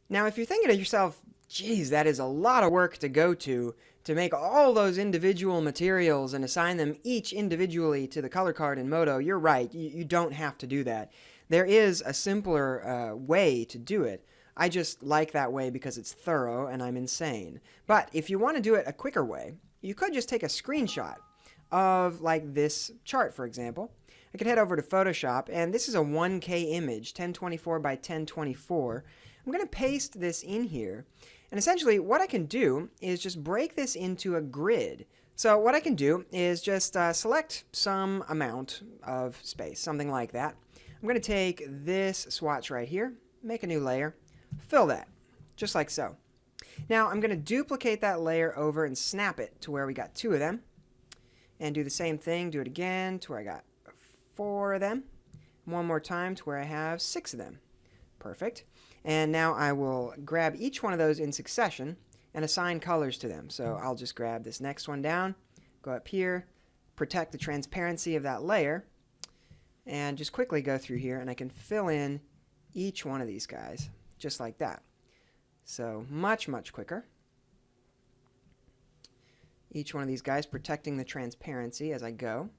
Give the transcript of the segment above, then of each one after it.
Now, if you're thinking to yourself, geez, that is a lot of work to go to make all those individual materials and assign them each individually to the color card in Modo, you're right. You don't have to do that. There is a simpler way to do it. I just like that way because it's thorough and I'm insane. But if you want to do it a quicker way, you could just take a screenshot of like this chart, for example. I could head over to Photoshop, and this is a 1K image, 1024 by 1024. I'm going to paste this in here. And essentially, what I can do is just break this into a grid. So what I can do is just select some amount of space, something like that. I'm going to take this swatch right here, make a new layer, fill that, just like so. Now I'm going to duplicate that layer over and snap it to where we got 2 of them. And do the same thing, do it again to where I got 4 of them. One more time to where I have 6 of them. Perfect. And now I will grab each one of those in succession and assign colors to them. So I'll just grab this next one down, go up here, protect the transparency of that layer, and just quickly go through here, and I can fill in each one of these guys, just like that. So much, much quicker. Each one of these guys protecting the transparency as I go.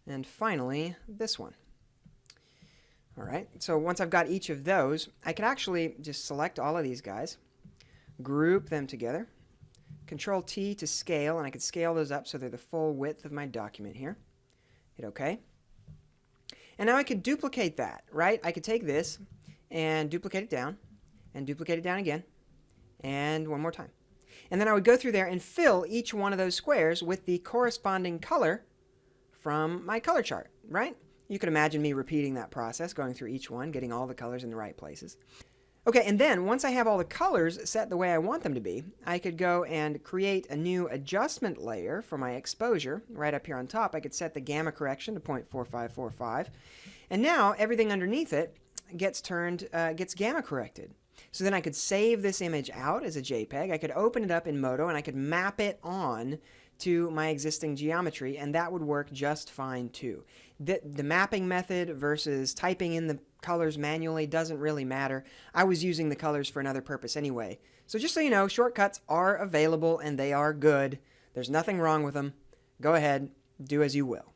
And finally, this one. All right, so once I've got each of those, I can actually just select all of these guys, group them together, Control T to scale, and I can scale those up so they're the full width of my document here. Hit OK. And now I could duplicate that, right? I could take this and duplicate it down, and duplicate it down again, and one more time. And then I would go through there and fill each one of those squares with the corresponding color from my color chart, right? You can imagine me repeating that process, going through each one, getting all the colors in the right places. Okay, and then once I have all the colors set the way I want them to be, I could go and create a new adjustment layer for my exposure. Right up here on top, I could set the gamma correction to 0.4545. And now everything underneath it gets gamma corrected. So then I could save this image out as a JPEG. I could open it up in Modo, and I could map it on to my existing geometry, and that would work just fine too. The mapping method versus typing in the colors manually doesn't really matter. I was using the colors for another purpose anyway. So just so you know, shortcuts are available and they are good. There's nothing wrong with them. Go ahead, do as you will.